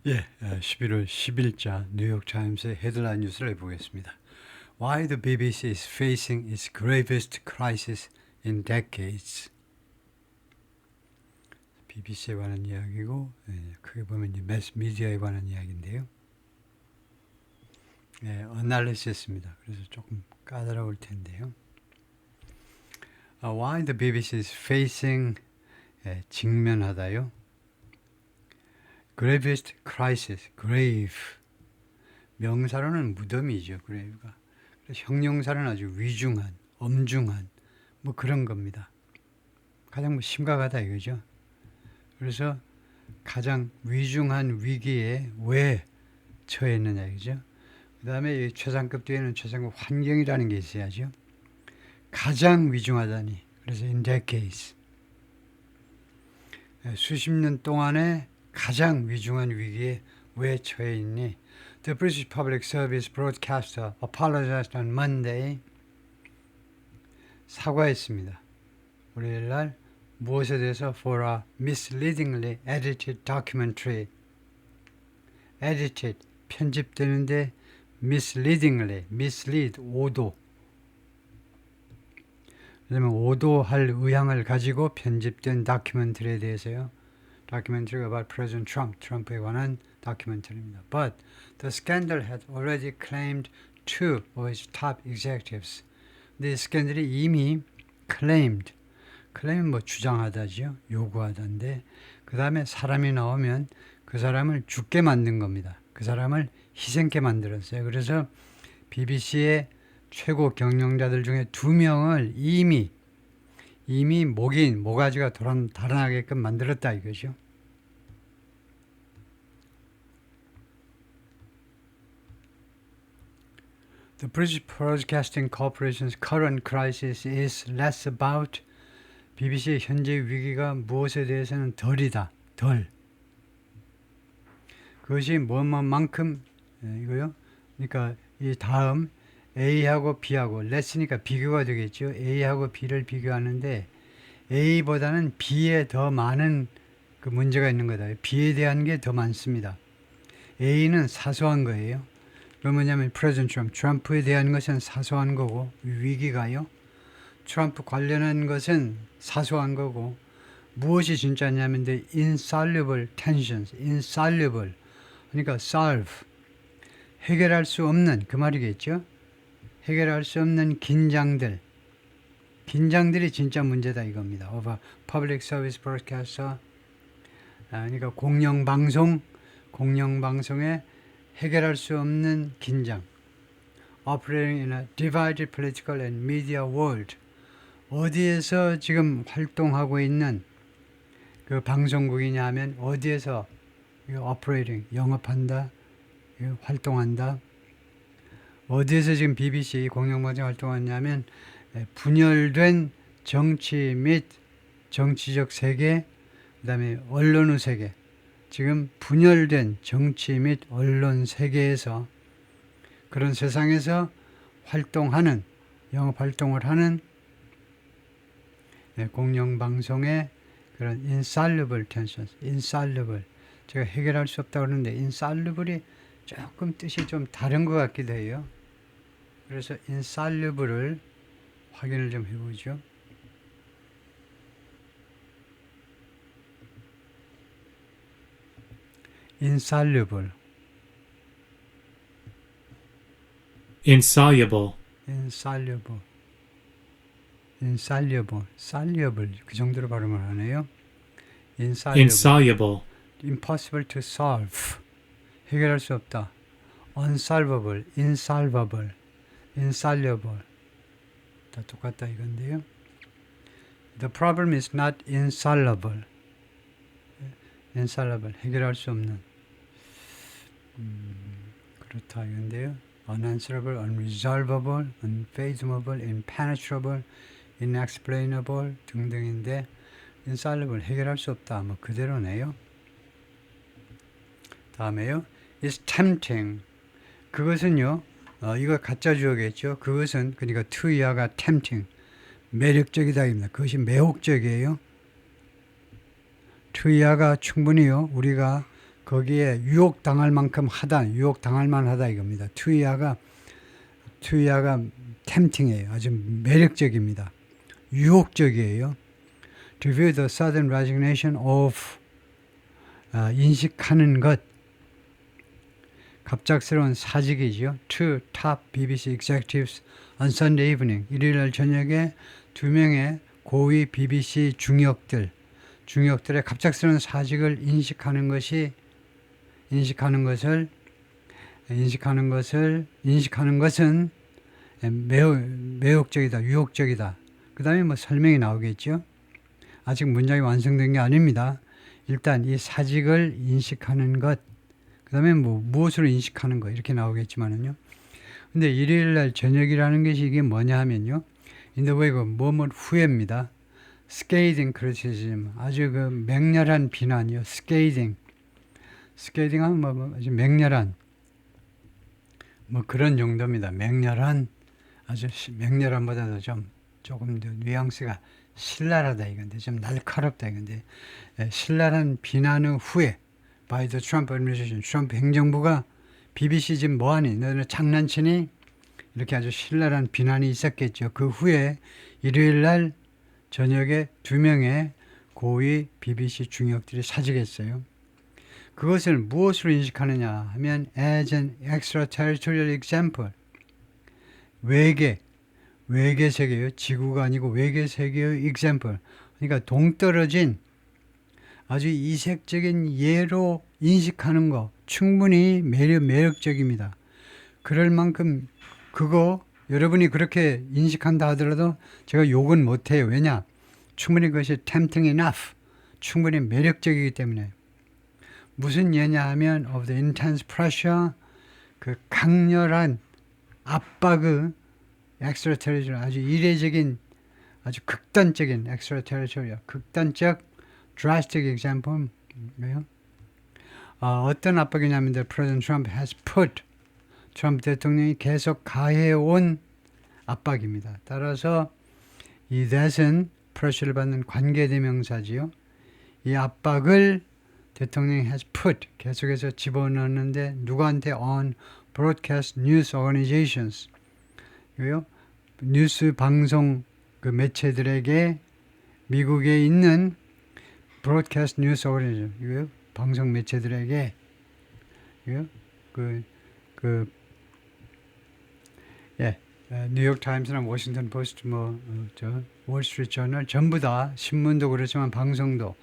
11월 10일자 뉴욕타임스의 헤드라인 뉴스를 보겠습니다. Why the BBC is facing its gravest crisis in decades. BBC에 관한 이야기고, 크게 보면 이제 매스 미디어에 관한 이야기인데요. 어널리시스입니다. 그래서 조금 까다로울 텐데요. Why the BBC is facing 직면하다요. gravest crisis, grave. 명사로는 무덤이죠, grave가. 그래서 형용사는 아주 위중한, 엄중한, 뭐 그런 겁니다. 가장 심각하다 이거죠. 그래서 가장 위중한 위기에 왜 처해 있느냐 이거죠. 그 다음에 최상급 뒤에는 최상급 환경이라는 게 있어야죠. 가장 위중하다니. 그래서 in that case. 수십 년 동안에 가장 위중한 위기에 왜 처해 있니? The British Public Service broadcaster apologized on Monday. 사과했습니다. 월요일 날 무엇에 대해서 for a misleadingly edited documentary. edited, 편집되는데 misleadingly, mislead, 오도. 그다음에 오도할 의향을 가지고 편집된 다큐멘터리에 대해서요. 다큐멘터리가 about President Trump, 트럼프에 관한 다큐멘터리입니다. But the scandal had already claimed two of his top executives. 근데 이 스캔들이 이미 claimed, claim 뭐 주장하다죠, 요구하던데 그 다음에 사람이 나오면 그 사람을 죽게 만든 겁니다. 그 사람을 희생케 만들었어요. 그래서 BBC의 최고 경영자들 중에 2명을 이미 모가지가 달아나게끔 만들었다 이거죠. The British Broadcasting Corporation's current crisis is less about BBC의 현재 위기가 무엇에 대해서는 덜. 그것이 뭐만큼 이거요. 그러니까 이 다음 A하고 B하고 less니까 비교가 되겠죠. A하고 B를 비교하는데 A보다는 B에 더 많은 그 문제가 있는 거다. B에 대한 게 더 많습니다. A는 사소한 거예요. 그건 뭐냐면 프레젠트 트럼프에 대한 것은 사소한 거고 위기가요. 트럼프 관련한 것은 사소한 거고 무엇이 진짜냐면 the insoluble tensions, insoluble 그러니까 solve 해결할 수 없는 그 말이겠죠. 해결할 수 없는 긴장들이 진짜 문제다 이겁니다. Of a public service broadcaster 그러니까 공영방송에 해결할 수 없는 긴장. Operating in a divided political and media world. 어디에서 지금 활동하고 있는 그 방송국이냐 하면 어디에서 operating, 영업한다, 활동한다. 어디에서 지금 BBC 공영방송 활동하냐면 분열된 정치 및 정치적 세계, 그 다음에 언론의 세계. 지금 분열된 정치 및 언론 세계에서 그런 세상에서 활동하는, 영업활동을 하는 공영방송의 그런 insoluble tensions, insoluble. 제가 해결할 수 없다고 그러는데 insoluble이 조금 뜻이 좀 다른 것 같기도 해요. 그래서 insoluble을 확인을 좀 해보죠. insoluble, insoluble, soluble 그 정도로 발음을 하네요. insoluble, impossible to solve 해결할 수 없다. unsolvable, insolvable, insoluble 다 똑같다 이건데요. The problem is not insoluble, 해결할 수 없는 그렇다 이건데요. unanswerable, unresolvable, unfathomable, impenetrable, inexplainable 등등인데 insoluble 해결할 수 없다. 뭐 그대로네요. 다음에요. is tempting. 그것은요. 이거 가짜 주어겠죠. 그것은 그러니까 to 이하가 tempting. 매력적이다입니다. 그것이 매혹적이에요. to 이하가 충분히요. 우리가 거기에 유혹당할 만큼 하다, 유혹당할 만하다 이겁니다. 투이아가 템팅이에요. 아주 매력적입니다. 유혹적이에요. To view the sudden resignation of 인식하는 것, 갑작스러운 사직이죠. Two top BBC executives on Sunday evening. 일요일 저녁에 두 명의 고위 BBC 중역들의 갑작스러운 사직을 인식하는 것은 매우 매혹적이다, 유혹적이다. 그 다음에 뭐 설명이 나오겠죠. 아직 문장이 완성된 게 아닙니다. 일단 이 사직을 인식하는 것, 그 다음에 뭐 무엇으로 인식하는 것 이렇게 나오겠지만은요. 근데 일요일 날 저녁이라는 것이 이게 뭐냐 하면요. In the wake of 뭐뭐 후에입니다. scathing criticism, 아주 그 맹렬한 비난이요. scathing 하면 뭐 아주 맹렬한 뭐 그런 정도입니다. 맹렬한, 아주 맹렬한보다도 조금 더 뉘앙스가 신랄하다 이건데, 좀 날카롭다 이건데, 신랄한 비난의 후에 by the Trump administration, 트럼프 행정부가 BBC 지금 뭐하니? 너는 장난치니? 이렇게 아주 신랄한 비난이 있었겠죠. 그 후에 일요일 날 저녁에 두 명의 고위 BBC 중역들이 사직했어요. 그것을 무엇으로 인식하느냐 하면 as an extraterritorial example, 외계 세계요. 지구가 아니고 외계 세계의 example, 그러니까 동떨어진 아주 이색적인 예로 인식하는 거 충분히 매력적입니다. 그럴 만큼 그거 여러분이 그렇게 인식한다 하더라도 제가 욕은 못해요. 왜냐? 충분히 그것이 tempting enough, 충분히 매력적이기 때문에. 무슨 예냐 하면 of the intense pressure, 그 강렬한 압박의 extraterritorial, 아주 이례적인, 아주 극단적인 extraterritorial, 극단적 drastic example예요. 어떤 압박이냐면 the President Trump has put, 트럼프 대통령이 계속 가해온 압박입니다. 따라서 이 that은 pressure를 받는 관계대명사지요. 이 압박을 대통령이 has put, 계속해서 집어넣는데 누구한테? on broadcast news organizations, 이거요. 뉴스 방송 그 매체들에게, 미국에 있는 broadcast news organization, 이거요. 방송 매체들에게, 이거요. 뉴욕 타임스나 워싱턴 포스트, 월스트리트 저널 전부 다, 신문도 그렇지만 방송도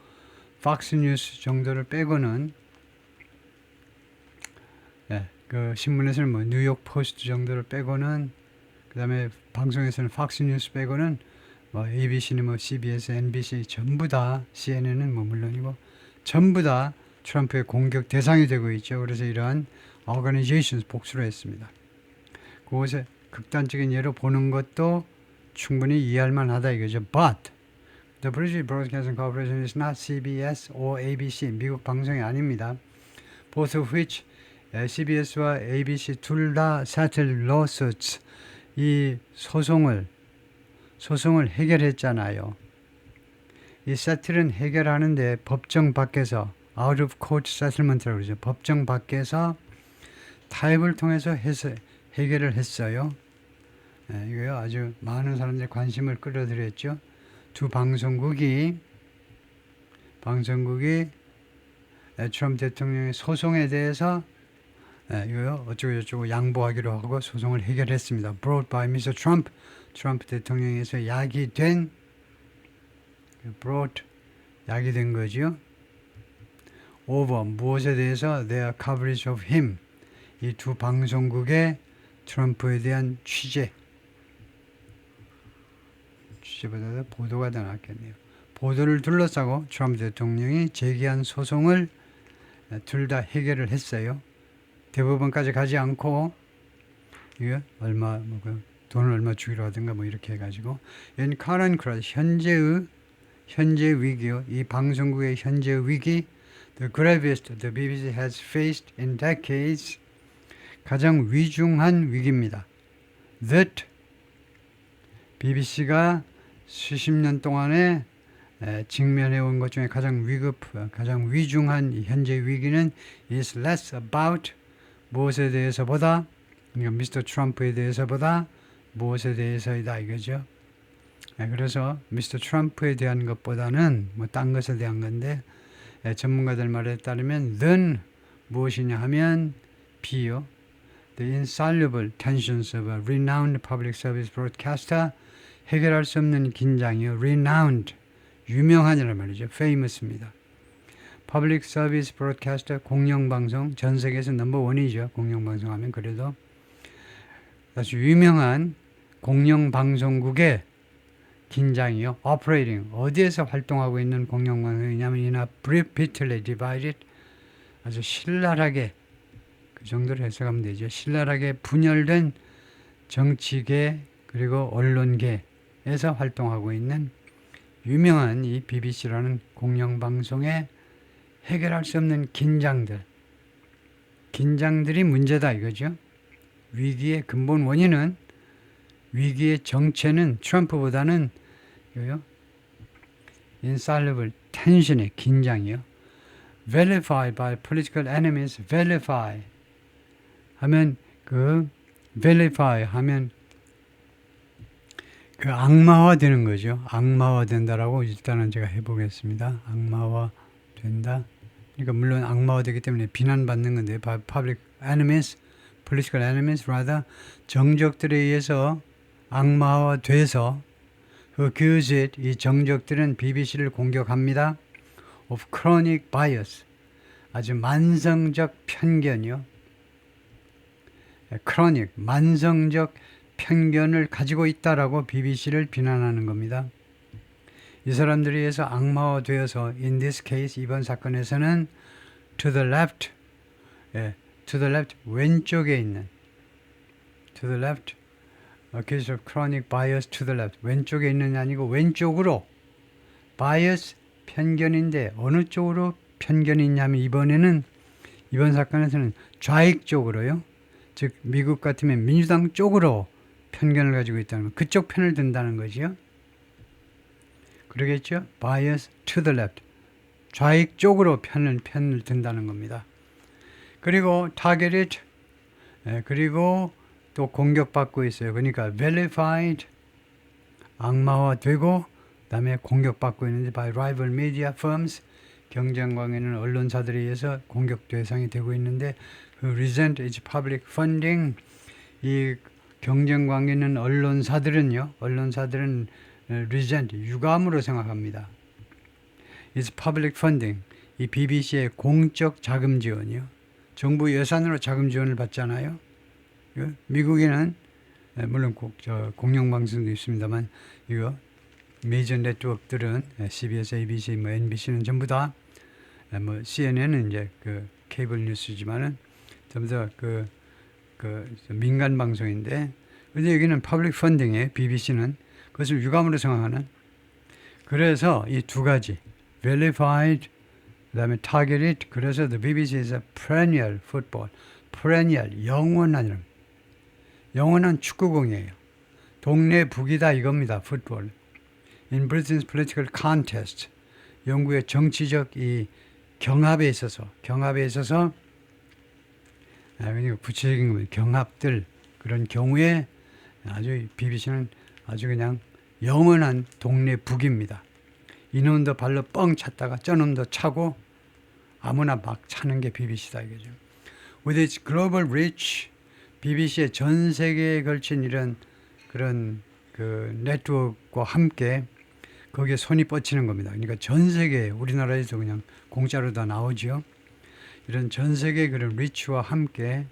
팍스 뉴스 정도를 빼고는, 그 신문에서는 뭐 뉴욕 포스트 정도를 빼고는, 그 다음에 방송에서는 팍스 뉴스 빼고는 뭐 ABC는 뭐 CBS, NBC 전부 다, CNN은 뭐 물론이고 전부 다 트럼프의 공격 대상이 되고 있죠. 그래서 이러한 organizations 복수로 했습니다. 그것에 극단적인 예로 보는 것도 충분히 이해할 만하다 이거죠. But the British Broadcasting Corporation is not CBS or ABC. 미국 방송이 아닙니다. Both of which, CBS와 ABC 둘 다 settled lawsuits, 이 소송을 해결했잖아요. 이 settle은 해결하는데 법정 밖에서 out of court settlement라고 그러죠. 법정 밖에서 타협을 통해서 해결을 했어요. 이거요. 아주 많은 사람들이 관심을 끌어들였죠. 두 방송국이 트럼프 대통령의 소송에 대해서 이거요. 어쩌고저쩌고 양보하기로 하고 소송을 해결했습니다. Brought by Mr. Trump, 트럼프 대통령에서 야기된 거죠. Over, 무엇에 대해서? Their coverage of him, 이 두 방송국의 트럼프에 대한 취재보다도 보도가 더 낫겠네요. 보도를 둘러싸고 트럼프 대통령이 제기한 소송을 둘 다 해결을 했어요. 대법원까지 가지 않고, 이거 돈을 얼마 주기로 하든가 뭐 이렇게 해가지고, in current crisis, 현재 위기요. 이 방송국의 현재 위기, the gravest the BBC has faced in decades, 가장 위중한 위기입니다. That BBC가 수십 년 동안에 직면해 온 것 중에 가장 가장 위중한 현재 위기는 is less about 무엇에 대해서보다, 그러니까 미스터 트럼프에 대해서보다 무엇에 대해서이다 이거죠. 그래서 미스터 트럼프에 대한 것보다는 뭐 딴 것에 대한 건데, 전문가들 말에 따르면 than 무엇이냐 하면 B요. The insoluble tensions of a renowned public service broadcaster, 해결할 수 없는 긴장이요. renowned, 유명한이란 말이죠. famous입니다. Public Service Broadcaster, 공영방송, 전 세계에서 넘버원이죠. 공영방송하면. 그래도 아주 유명한 공영방송국의 긴장이요. Operating, 어디에서 활동하고 있는 공영방송이냐면 in a repeatedly divided, 아주 신랄하게, 그 정도로 해석하면 되죠. 신랄하게 분열된 정치계 그리고 언론계에서 활동하고 있는 유명한 이 BBC라는 공영방송의 해결할 수 없는 긴장들이 문제다 이거죠. 위기의 근본 원인은, 위기의 정체는 트럼프보다는 이거요. insoluble tension의 긴장이요. vilify by political enemies, vilify 하면 vilify 하면 악마화 되는 거죠. 악마화 된다라고 일단은 제가 해보겠습니다. 악마화 된다. 그러니까 물론 악마화 되기 때문에 비난받는 건데, public enemies, political enemies, rather 정적들에 의해서 악마화 돼서 accuse it, 이 정적들은 BBC를 공격합니다. of chronic bias, 아주 만성적 편견이요. chronic, 만성적 편견을 가지고 있다라고 BBC를 비난하는 겁니다. 이 사람들에 의해서 악마화되어서 in this case, 이번 사건에서는 to the left, to the left, 왼쪽에 있는 to the left, a case of chronic bias to the left, 왼쪽에 있는 게 아니고 왼쪽으로, bias, 편견인데 어느 쪽으로 편견이 있냐면 이번 사건에서는 좌익 쪽으로요. 즉 미국 같으면 민주당 쪽으로 편견을 가지고 있다는 거, 그쪽 편을 든다는 거지요. 그러겠죠? bias to the left, 좌익 쪽으로 편을 든다는 겁니다. 그리고 targeted, 그리고 또 공격받고 있어요. 그러니까 vilified, 악마화되고, 그다음에 공격받고 있는데 by rival media firms, 경쟁광에 있는 언론사들에 의해서 공격 대상이 되고 있는데, resent its public funding, 이 경쟁광에 있는 언론사들은 resent, 유감으로 생각합니다. its public funding, 이 BBC의 공적 자금 지원이요. 정부 예산으로 자금 지원을 받잖아요. 미국에는 물론 공영방송도 있습니다만, 이거 메이저 네트워크들은 CBS, ABC, NBC는 전부 다, CNN은 이제 케이블 뉴스지만은 전부 다 민간 방송인데, 근데 여기는 퍼블릭 펀딩에 BBC는 그것을 유감으로 생각하는. 그래서 이 두 가지, vilified, 그다음에 targeted. 그래서 the BBC is a perennial football, perennial, 영원한 축구공이에요. 동네 북이다 이겁니다. 풋볼. In Britain's political contest, 영국의 정치적 이 경합에 있어서 구체적인 겁니다. 경합들, 그런 경우에 아주 BBC는 아주 그냥 영원한 동네 북입니다. 이놈도 발로 뻥 찼다가 저놈도 차고 아무나 막 차는 게 BBC다 이거죠. With its global reach, BBC의 전 세계에 걸친 이런 그런 네트워크와 함께 거기에 손이 뻗치는 겁니다. 그러니까 전 세계, 우리나라에서 그냥 공짜로 다 나오죠. 이런 전 세계 그런 리치와 함께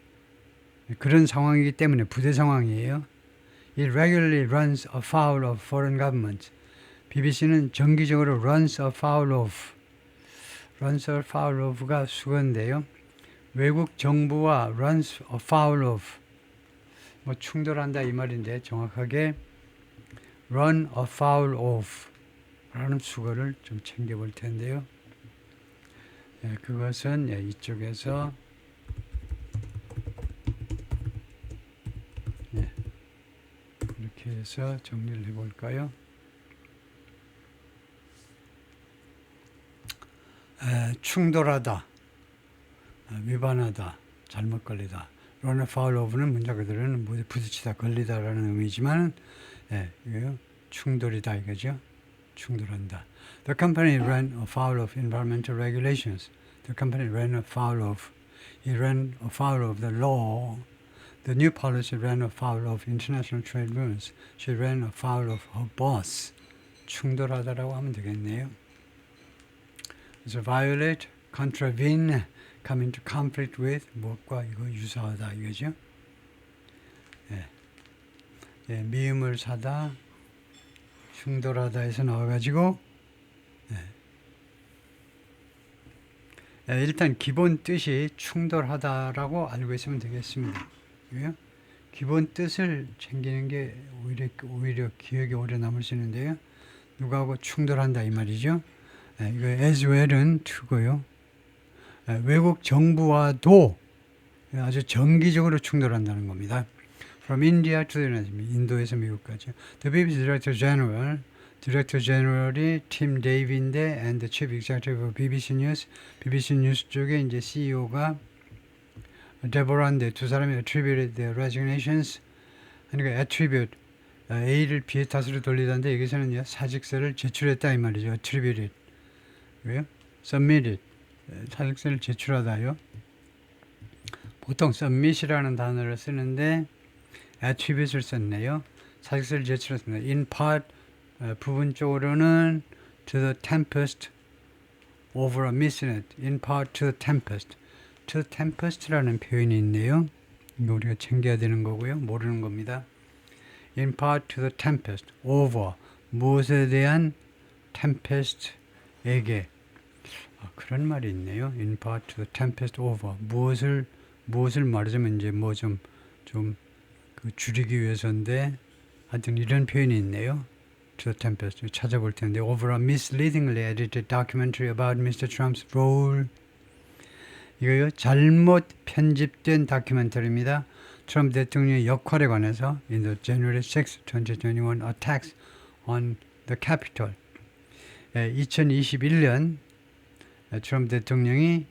그런 상황이기 때문에 부대 상황이에요. It regularly runs afoul of foreign governments. BBC는 정기적으로 runs afoul of가 수거인데요. 외국 정부와 runs afoul of, 충돌한다 이 말인데 정확하게 run afoul of 라는 수거를 좀 챙겨볼 텐데요. 그것은 이쪽에서 이렇게 해서 정리를 해볼까요? 충돌하다, 위반하다, 잘못 걸리다. run afoul of는 문자 그대로는 모두 부딪히다, 걸리다라는 의미지만 이거요 충돌이다 이거죠. 충돌한다. The company ran afoul of environmental regulations. The company ran afoul of. He ran afoul of the law. The new policy ran afoul of international trade rules. She ran afoul of her boss. 충돌하다라고 하면 되겠네요. 그래서 violate, contravene, come into conflict with, 무엇과 이거 유사하다 이거죠. 미음을 사다, 충돌하다에서 나와가지고 일단 기본 뜻이 충돌하다라고 알고 있으면 되겠습니다. 기본 뜻을 챙기는 게 오히려 기억에 오래 남을 수 있는데요. 누구하고 충돌한다 이 말이죠. 이거 as well은 to고요. 외국 정부와도 아주 정기적으로 충돌한다는 겁니다. From India to the United States, 인도에서 미국까지. The BBC Director General이 팀 데이비인데, and the Chief Executive of BBC News, BBC 뉴스 쪽에 이제 CEO가 데보라인데 두 사람이 attributed their resignations. 그러니까 attribute A를 B의 탓으로 돌리던데 여기서는 사직서를 제출했다 이 말이죠. attributed. 왜요? submitted. 사직서를 제출하다요. 보통 submit이라는 단어를 쓰는데 attribute을 썼네요. 사직서를 제출했습니다. In part 부분적으로는 to the tempest over a misnet. In part to the tempest. to the tempest라는 표현이 있네요. 이거 우리가 챙겨야 되는 거고요. 모르는 겁니다. In part to the tempest over 무엇에 대한 tempest에게 그런 말이 있네요. In part to the tempest over 무엇을 말하자면 이제 뭐 좀 그 줄이기 위해서인데 하여튼 이런 표현이 있네요. To the tempest 찾아볼 텐데 over a misleadingly edited documentary about Mr. Trump's role. 이거요 잘못 편집된 다큐멘터리입니다. 트럼프 대통령의 역할에 관해서 in the January 6, 2021 attacks on the Capitol. 2021년 트럼프 대통령이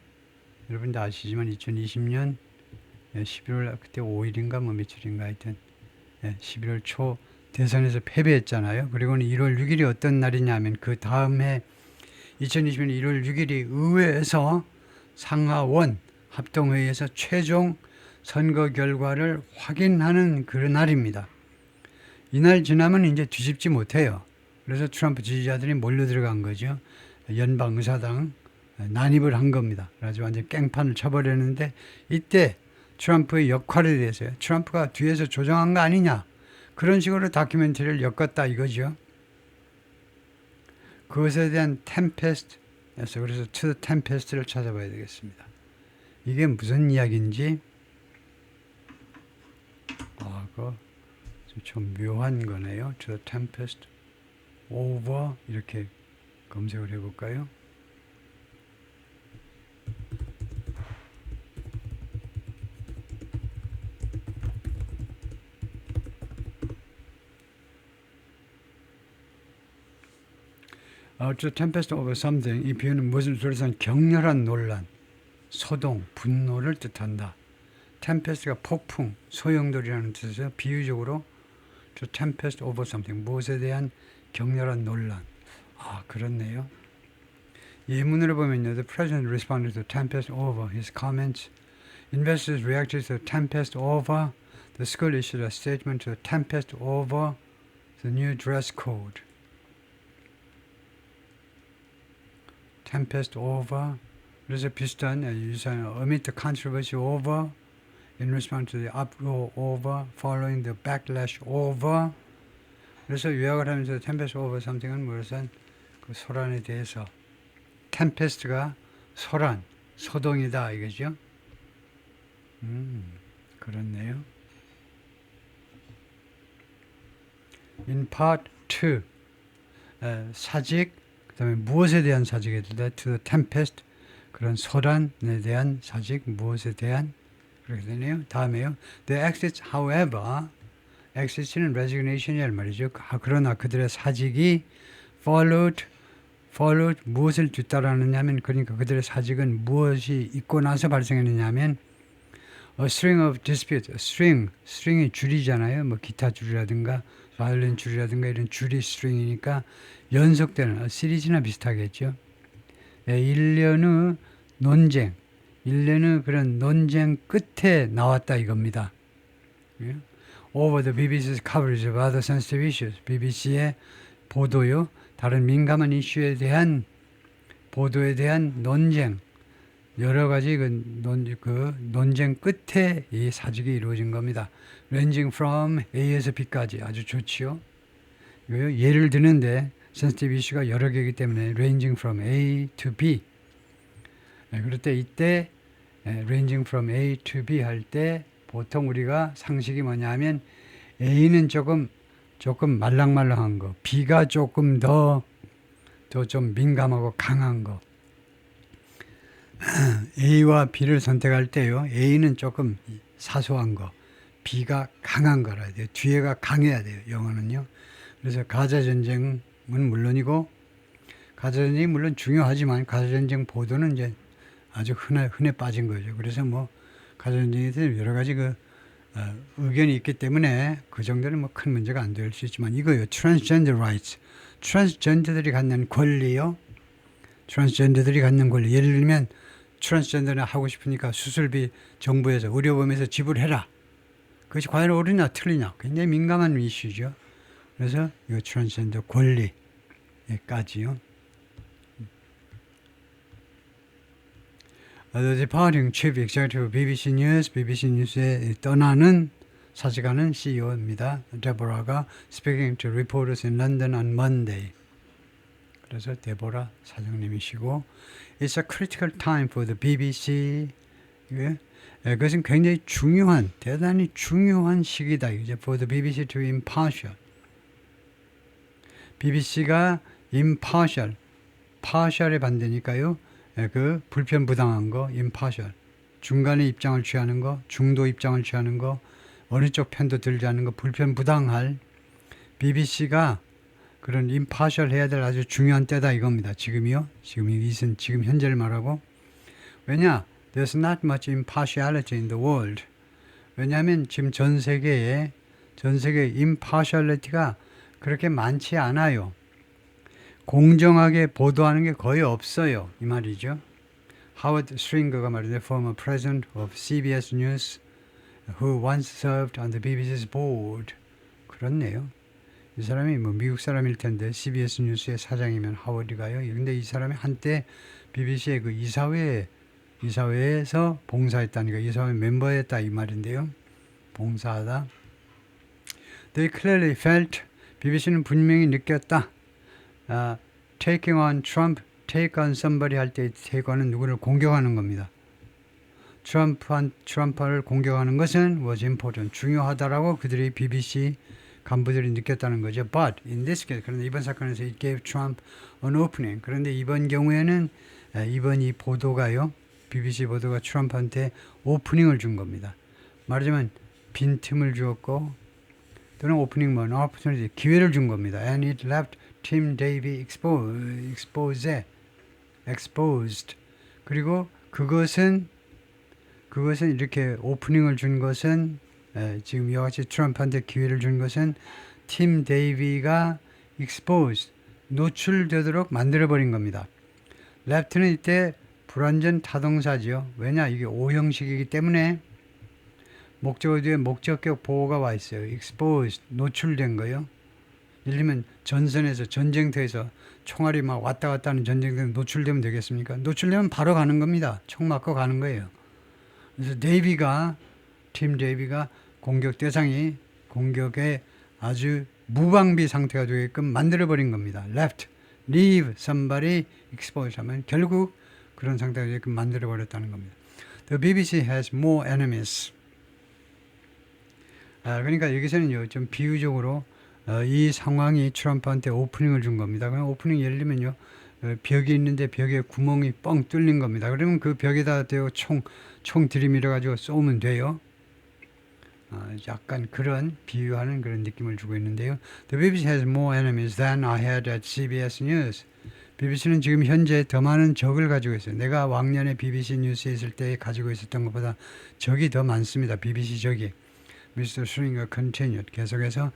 여러분도 아시지만 2020년 11월 그때 5일인가 뭐 며칠인가 하여튼 11월 초 대선에서 패배했잖아요. 그리고는 1월 6일이 어떤 날이냐면 그 다음 해 2020년 1월 6일이 의회에서 상하원 합동회의에서 최종 선거 결과를 확인하는 그런 날입니다. 이날 지나면 이제 뒤집지 못해요. 그래서 트럼프 지지자들이 몰려 들어간 거죠. 연방의사당 난입을 한 겁니다. 그래서 완전 깽판을 쳐버렸는데 이때 트럼프의 역할에 대해서요. 트럼프가 뒤에서 조정한 거 아니냐. 그런 식으로 다큐멘터리를 엮었다 이거죠. 그것에 대한 템페스트에서 그래서 to the tempest를 찾아봐야 되겠습니다. 이게 무슨 이야기인지 그거 좀 묘한 거네요. to the tempest over 이렇게 검색을 해볼까요? to tempest over something 이 표현은 무엇을 둘러싼 격렬한 논란, 소동, 분노를 뜻한다. tempest가 폭풍, 소용돌이라는 뜻에서 비유적으로 to tempest over something 무엇에 대한 격렬한 논란. 그렇네요. 예문으로 보면요. The president responded to tempest over his comments. Investors reacted to tempest over. The school issued a statement to tempest over the new dress code. tempest over. 그래서 비슷한 유사한 amid the controversy over. In response to the uproar over. Following the backlash over. 그래서 요약을 하면서 tempest over something은 무엇은 그 소란에 대해서 tempest가 소란, 소동이다 이거죠. 그렇네요. In part 2 사직 그 다음에 무엇에 대한 사직에 대해 to the tempest 그런 소란에 대한 사직 무엇에 대한 그렇게 되네요. 다음에요. The exits however exit은 resignation이란 말이죠. 그러나 그들의 사직이 followed followed 무엇을 뒤따르느냐면 그러니까 그들의 사직은 무엇이 있고 나서 발생했느냐면 a string of disputes, string이 줄이잖아요. 뭐 기타 줄이라든가 바이올린 줄이라든가 이런 줄이 string이니까 연속되는 시리즈나 비슷하겠죠. 예, 일련의 논쟁, 일련의 그런 논쟁 끝에 나왔다 이겁니다. 예? Over the BBC's coverage of other sensitive issues, BBC의 보도요, 다른 민감한 이슈에 대한 보도에 대한 논쟁, 여러 가지 그 논쟁 끝에 이 사직이 이루어진 겁니다. Ranging from A에서 B까지 아주 좋지요. 예를 드는데 sensitive 이슈가 여러 개이기 때문에 ranging from A to B. 그럴 때 이때 ranging from A to B 할 때 보통 우리가 상식이 뭐냐면 A는 조금 말랑말랑한 거, B가 조금 더 좀 민감하고 강한 거. A와 B를 선택할 때요. A는 조금 사소한 거, B가 강한 거라 돼요. 뒤에가 강해야 돼요. 영어는요. 그래서 가자전쟁은 물론이고, 가자전쟁이 물론 중요하지만 가자전쟁 보도는 이제 아주 흔해 빠진 거죠. 그래서 뭐 가자전쟁에 대해서 여러 가지 의견이 있기 때문에 그 정도는 뭐 큰 문제가 안 될 수 있지만 이거요. Transgender rights. 트랜스젠더들이 갖는 권리요. 트랜스젠더들이 갖는 권리. 예를 들면 트랜스젠더는 하고 싶으니까 수술비 정부에서 의료보험에서 지불해라. 그것이 과연 옳으냐 틀리냐. 굉장히 민감한 이슈죠. 그래서 이 트랜스젠더 권리까지요. The departing chief executive of BBC News, BBC News에 떠나는 사직하는 CEO입니다. 데보라가 speaking to reporters in London on Monday. 그래서 데보라 사장님이시고 It's a critical time for the BBC. 그것은 굉장히 중요한, 대단히 중요한 시기다. 이제 for the BBC to be impartial. BBC가 impartial, partial의 반대니까요. 그 불편부당한 거, impartial. 중간에 입장을 취하는 거, 중도 입장을 취하는 거, 어느 쪽 편도 들지 않는 거, 불편부당할 BBC가 그런 impartial 해야 될 아주 중요한 때다 이겁니다. 지금이요. 지금 현재를 말하고. 왜냐? There's not much impartiality in the world. 왜냐하면 지금 전 세계에 impartiality가 그렇게 많지 않아요. 공정하게 보도하는 게 거의 없어요. 이 말이죠. 하워드 스트링거가 말이죠. Former president of CBS News who once served on the BBC's board. 그렇네요. 이 사람이 뭐 미국 사람일 텐데 CBS 뉴스의 사장이면 하워드가요. 근데 이 사람이 한때 BBC의 그 이사회에서 봉사했다니까 이사회 멤버였다 이 말인데요. 봉사하다. They clearly felt BBC는 분명히 느꼈다. Taking on Trump, take on somebody 할 때 take on은 누구를 공격하는 겁니다. 트럼프를 공격하는 것은 was important, 중요하다라고 그들이 BBC 간부들이 느꼈다는 거죠. But in this case, 그런데 이번 사건에서 it gave Trump an opening. 그런데 이번 경우에는 이번 이 보도가요, BBC 보도가 트럼프한테 오프닝을 준 겁니다. 말하자면 빈틈을 주었고 또는 오프닝 뭐 opportunity, 기회를 준 겁니다. And it left Tim Davie exposed. 그리고 그것은 이렇게 오프닝을 준 것은 지금 이와 같이 트럼프한테 기회를 준 것은 팀 데이비가 exposed, 노출되도록 만들어버린 겁니다. left는 이때 불완전 타동사지요. 왜냐? 이게 오형식이기 때문에 목적어 뒤에 목적격 보호가 와 있어요. exposed, 노출된 거요. 예를 들면 전선에서 전쟁터에서 총알이 막 왔다 갔다 하는 전쟁터에 노출되면 되겠습니까? 노출되면 바로 가는 겁니다. 총 맞고 가는 거예요. 그래서 팀 데이비가 공격 대상이 공격에 아주 무방비 상태가 되게끔 만들어버린 겁니다. leave somebody exposed 하면 결국 그런 상태가 되게끔 만들어버렸다는 겁니다. The BBC has more enemies. 그러니까 여기서는요, 좀 비유적으로 이 상황이 트럼프한테 오프닝을 준 겁니다. 그럼 오프닝 예를 들면요, 벽이 있는데 벽에 구멍이 뻥 뚫린 겁니다. 그러면 그 벽에다 대고 총 들이밀어가지고 쏘면 돼요. 약간 그런 비유하는 그런 느낌을 주고 있는데요. The BBC has more enemies than I had at CBS News. BBC는 지금 현재 더 많은 적을 가지고 있어요. 내가 왕년에 BBC 뉴스에 있을 때 가지고 있었던 것보다 적이 더 많습니다. BBC 적이. Mr. Schringer continued. 계속해서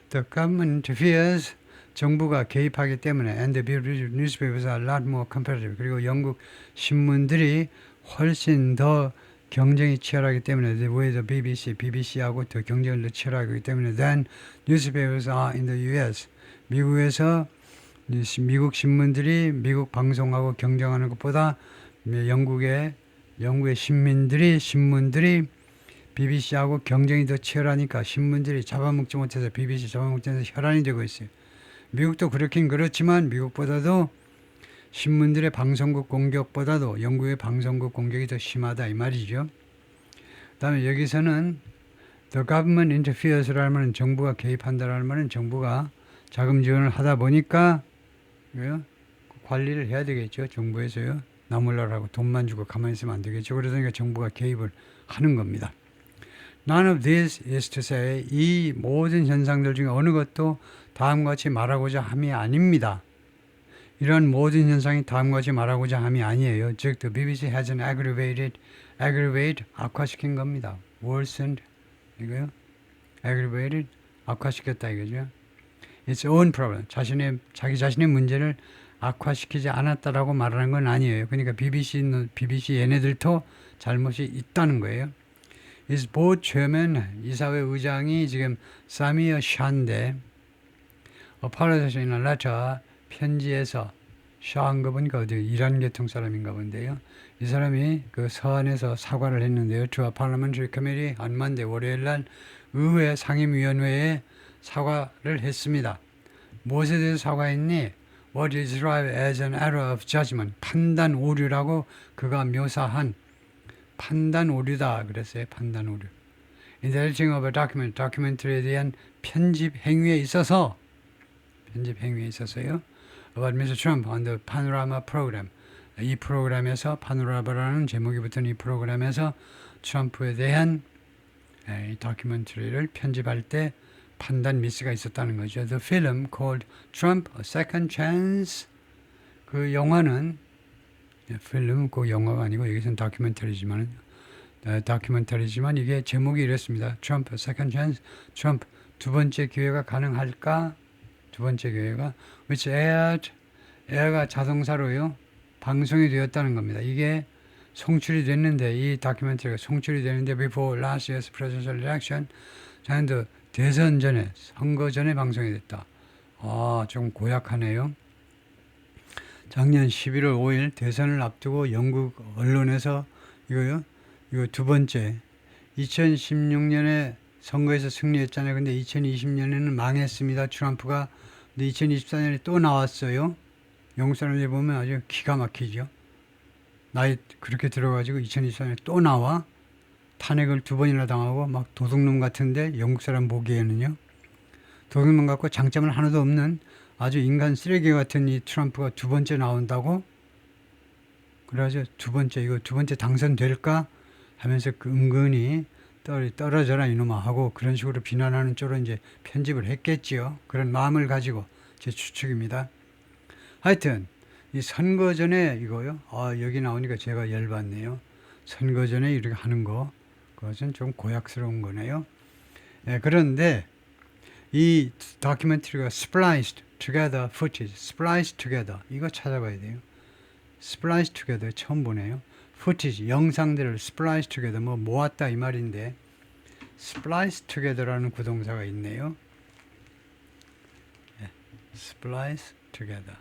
The government interferes. 정부가 개입하기 때문에 and the newspapers are a lot more competitive. 그리고 영국 신문들이 훨씬 더 경쟁이 치열하기 때문에 the way the BBC하고 더 경쟁을 더 치열하기 때문에 than newspapers are in the US. 미국에서 미국 신문들이 미국 방송하고 경쟁하는 것보다 영국의 신문들이 BBC하고 경쟁이 더 치열하니까 신문들이 잡아먹지 못해서 BBC 잡아먹지 못해서 혈안이 되고 있어요. 미국도 그렇긴 그렇지만 미국보다도 신문들의 방송국 공격보다도 영국의 방송국 공격이 더 심하다 이 말이죠. 그 다음에 여기서는 The government interferes라는 말은 정부가 개입한다라는 말은 정부가 자금 지원을 하다 보니까 관리를 해야 되겠죠. 정부에서요. 나몰라라고 돈만 주고 가만히 있으면 안 되겠죠. 그러니까 정부가 개입을 하는 겁니다. None of this is to say 이 모든 현상들 중에 어느 것도 다음과 같이 말하고자 함이 아닙니다. 이런 모든 현상이 다음과 같이 말하고자 함이 아니에요. 즉, the BBC has an aggravate, 악화시킨 겁니다. worsened, 이거요. aggravated, 악화시켰다 이거죠. Its own problem, 자기 자신의 문제를 악화시키지 않았다라고 말하는 건 아니에요. 그러니까 BBC 얘네들도 잘못이 있다는 거예요. Is board chairman, 이사회 의장이 지금 사미어 샤인데 apologized in a letter, 편지에서 샤인가 보니까 어디 이란 계통 사람인가 본데요. 이 사람이 그 서한에서 사과를 했는데요. To a parliamentary committee on Monday, 월요일 날 의회 상임위원회에 사과를 했습니다. 무엇에 대해서 사과했니? What is described as an error of judgment, 판단 오류라고 그가 묘사한 판단 오류다 그랬어요. 판단 오류. In the editing of a document, 다큐멘터리에 대한 편집 행위에 있어서요. About Mr. Trump on the Panorama program. 이 프로그램에서 파노라마라는 제목이 붙은 이 프로그램에서 트럼프에 대한 이 다큐멘터리를 편집할 때 판단 미스가 있었다는 거죠. The film called Trump: A Second Chance. 그 영화는 필름 그 영화가 아니고 여기서는 다큐멘터리지만 이게 제목이 이랬습니다. Trump: A Second Chance. 트럼프 두 번째 기회가 가능할까? 두 번째 기회가 which aired가 자동사로요. 방송이 되었다는 겁니다. 이게 송출이 됐는데 이 다큐멘터리가 송출이 되는데 before last year's presidential election. 자는데 대선 전에 선거 전에 방송이 됐다. 좀 고약하네요. 작년 11월 5일 대선을 앞두고 영국 언론에서 이거 두 번째 2016년에 선거에서 승리했잖아요. 근데 2020년에는 망했습니다. 트럼프가. 근데 2024년에 또 나왔어요. 영국 사람들이 보면 아주 기가 막히죠. 나이 그렇게 들어가지고 2024년에 또 나와. 탄핵을 두 번이나 당하고 막 도둑놈 같은데 영국 사람 보기에는요. 도둑놈 같고 장점은 하나도 없는 아주 인간 쓰레기 같은 이 트럼프가 두 번째 나온다고? 그래가지고 두 번째 당선될까? 하면서 그 은근히 떨어져라 이놈아 하고 그런 식으로 비난하는 쪽으로 이제 편집을 했겠지요. 그런 마음을 가지고 제 추측입니다. 하여튼 이 선거 전에 이거요. 여기 나오니까 제가 열받네요. 선거 전에 이렇게 하는 거 그것은 좀 고약스러운 거네요. 그런데 이 다큐멘터리가 spliced together footage, spliced together 이거 찾아봐야 돼요. spliced together 처음 보네요. footage 영상들을 spliced together 모았다 이 말인데 spliced together라는 구동사가 있네요. splice together.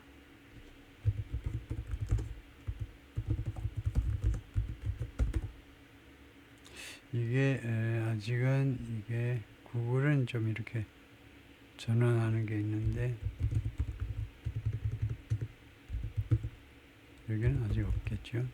이게 아직은 이게 구글은 좀 이렇게 전환하는 게 있는데 여기는 아직 없겠죠.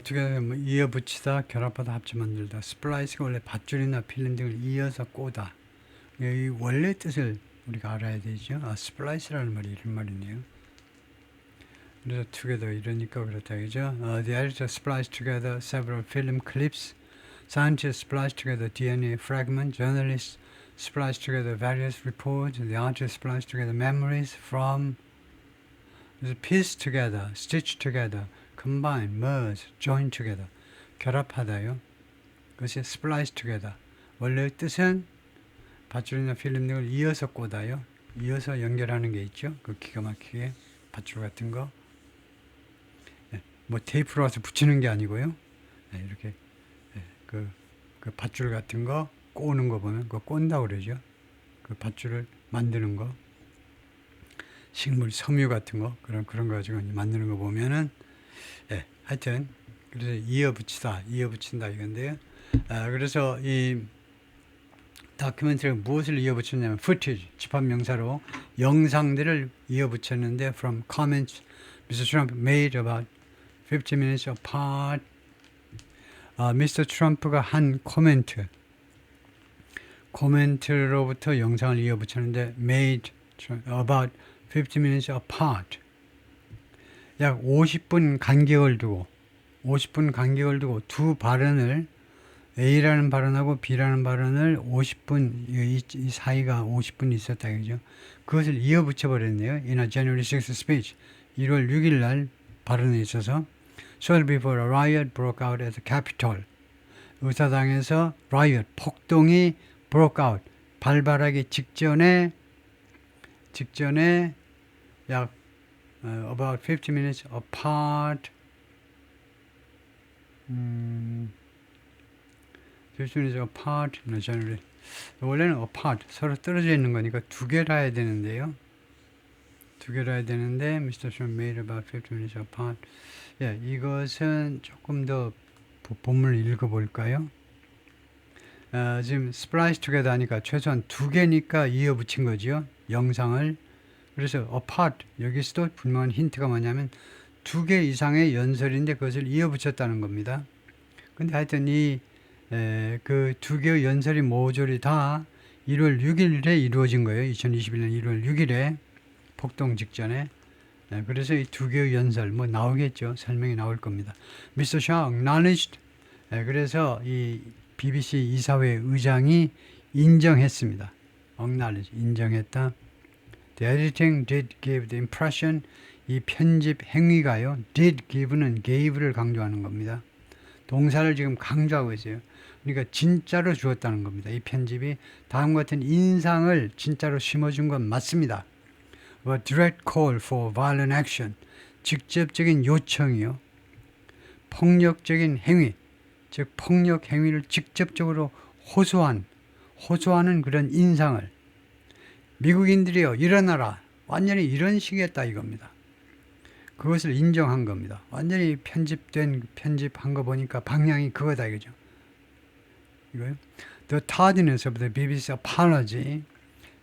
두 개 이어붙이다, 결합하다, 합쳐 만들다. 스플라이스가 원래 밧줄이나 필름 등을 이어서 꼬다. 이 원래 뜻을 우리가 알아야 되죠. 스플라이스라는 말이 이런 말이네요. 그래서 together 이러니까 그렇다 그죠? The editor spliced together several film clips. Scientists splice together DNA fragments. Journalists splice together various reports. The artists splice together memories from. Piece together, stitch together, combine, merge, join together. 결합하다요. 그것이 splice together. 원래 뜻은 밧줄이나 필름 등을 이어서 꽂아요. 이어서 연결하는 게 있죠. 그 기가 막히게 밧줄 같은 거. 네, 뭐 테이프로 와서 붙이는 게 아니고요. 네, 이렇게 네, 그 밧줄 같은 거 꼬는 거 보면 그거 꼰다고 그러죠. 그 밧줄을 만드는 거. 식물 섬유 같은 거 그런 거 가지고 만드는 거 보면은 예, 하여튼 그래서 이어붙인다 이건데요. 그래서 이 다큐멘터리가 무엇을 이어붙였냐면 footage 집합 명사로 영상들을 이어붙였는데 from comments Mr. Trump made about 50 minutes apart. 미스터 트럼프가 한 코멘트로부터 영상을 이어붙였는데 made about 50 minutes apart. 약 50분 간격을 두고 두 발언을 A라는 발언하고 B라는 발언을 50분 이 사이가 50분 있었다 그죠? 그것을 이어붙여 버렸네요. In a January 6th speech 1월 6일 날 발언에 있어서 shortly before a riot broke out at the Capitol. 의사당에서 riot 폭동이 broke out 발발하기 직전에 약 about 50 minutes apart 50 minutes apart 원래는 apart 서로 떨어져 있는 거니까 두 개라 해야 되는데요. Mr. Trump made about 50 minutes apart. 예, 이것은 조금 더 본문을 읽어볼까요? 지금 splice together 하니까 최소한 두 개니까 이어붙인 거죠. 영상을. 그래서 apart 여기서도 분명한 힌트가 뭐냐면 두 개 이상의 연설인데 그것을 이어붙였다는 겁니다. 근데 하여튼 그 두 개의 연설이 모조리 다 1월 6일에 이루어진 거예요. 2021년 1월 6일에 폭동 직전에. 그래서 이 두 개의 연설 뭐 나오겠죠. 설명이 나올 겁니다. Mr. Shah acknowledged. 그래서 이 BBC 이사회 의장이 인정했습니다. acknowledge 인정했다. The editing did give the impression. 이 편집 행위가요. did give는 gave를 강조하는 겁니다. 동사를 지금 강조하고 있어요. 그러니까 진짜로 주었다는 겁니다. 이 편집이 다음과 같은 인상을 진짜로 심어준 건 맞습니다. A direct call for violent action. 직접적인 요청이요. 폭력적인 행위. 즉 폭력 행위를 직접적으로 호소하는 그런 인상을 미국인들이요 일어나라 완전히 이런 식이었다 이겁니다. 그것을 인정한 겁니다. 완전히 편집한 거 보니까 방향이 그거다 이거죠. 이거요. The tardiness of the BBC apology.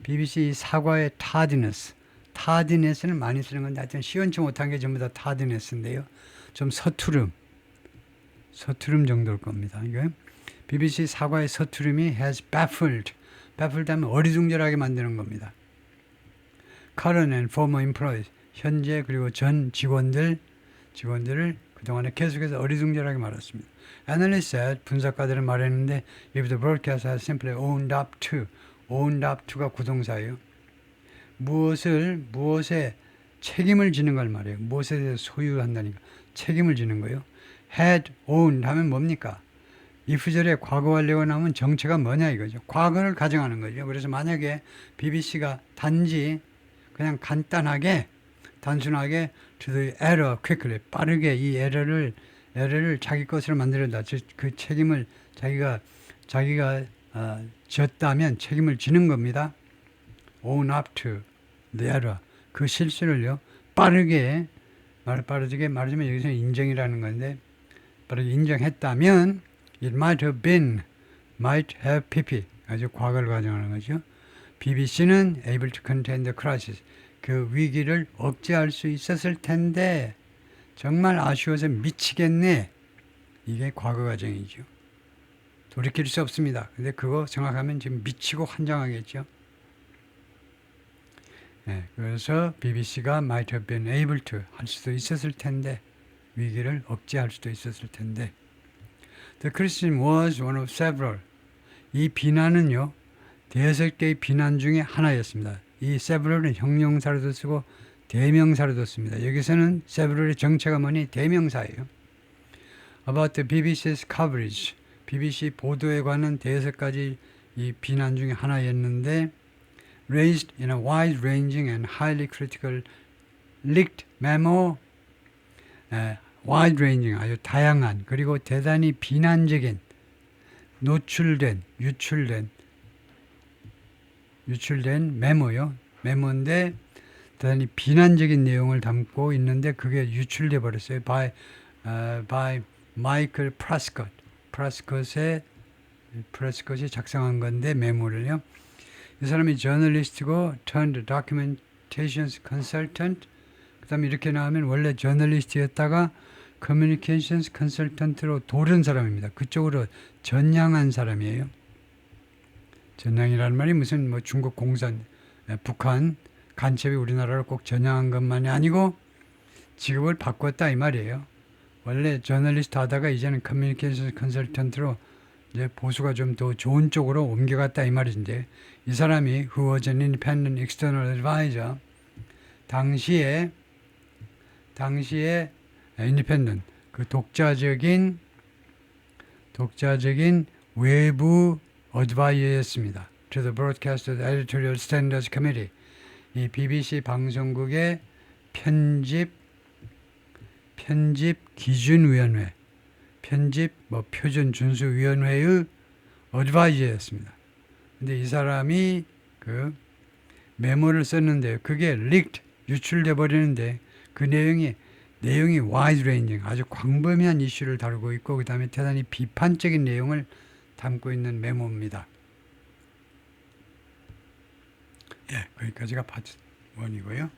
BBC 사과의 tardiness는 많이 쓰는 건데 하여튼 시원치 못한 게 전부 다 tardiness인데요. 좀 서투름 정도일 겁니다. 이거 BBC 사과의 서투름이 has baffled 하면 어리둥절하게 만드는 겁니다. Current and former employees 현재 그리고 전 직원들을 그동안에 계속해서 어리둥절하게 말했습니다. Analysts said 분석가들은 말했는데 if the broadcast has simply owned up to가 구동사예요. 무엇에 책임을 지는 걸 말해요. 무엇에 대해서 소유한다니까 책임을 지는 거예요. had owned 하면 뭡니까? if절에 과거 완료가 나오면 정체가 뭐냐 이거죠. 과거를 가정하는 거죠. 그래서 만약에 BBC가 단지 그냥 단순하게 to the error quickly 빠르게 이 에러를 자기 것으로 만들었다. 그 책임을 자기가 졌다면 책임을 지는 겁니다. own up to the error 그 실수를요 빠르게 말하자면 여기서 인정이라는 건데 빠르게 인정했다면 it might have pp 아주 과거를 가정하는 거죠. BBC는 able to contain the crisis 그 위기를 억제할 수 있었을 텐데 정말 아쉬워서 미치겠네. 이게 과거 가정이죠. 돌이킬 수 없습니다. 근데 그거 생각하면 지금 미치고 환장하겠죠. 네, 그래서 BBC가 might have been able to 할 수도 있었을 텐데 위기를 억제할 수도 있었을 텐데 The criticism was one of several. 이 비난은요, 대여섯 개의 비난 중에 하나였습니다. 이 several은 형용사로도 쓰고 대명사로도 씁니다. 여기서는 several의 정체가 뭐니? 대명사예요. About the BBC's coverage. BBC 보도에 관한 대여섯 가지 이 비난 중에 하나였는데 raised in a wide-ranging and highly critical leaked memo. wide-ranging, 아주 다양한 그리고 대단히 비난적인 유출된 메모요. 메모인데 대단히 비난적인 내용을 담고 있는데 그게 유출돼 버렸어요. by 마이클 프레스컷이 작성한 건데 메모를요. 이 사람이 저널리스트고 turned documentations consultant. 그다음에 이렇게 나오면 원래 저널리스트였다가 communications consultant로 돌은 사람입니다. 그쪽으로 전향한 사람이에요. 전향이라는 말이 무슨 뭐 중국 공산, 북한 간첩이 우리나라를 꼭 전향한 것만이 아니고 직업을 바꿨다 이 말이에요. 원래 저널리스트 하다가 이제는 커뮤니케이션 컨설턴트로 이제 보수가 좀 더 좋은 쪽으로 옮겨갔다 이 말인데 이 사람이 who was an independent external advisor 당시에 independent 그 독자적인 외부 어드바이저였습니다. To the Broadcast Editorial Standards Committee 이 BBC 방송국의 편집 기준위원회 표준 준수위원회의 어드바이저였습니다. 근데 이 사람이 그 메모를 썼는데 그게 leaked 유출돼 버리는데 그 내용이 wide-ranging 아주 광범위한 이슈를 다루고 있고 그 다음에 대단히 비판적인 내용을 담고 있는 메모입니다. 예, 거기까지가 파트 1이고요.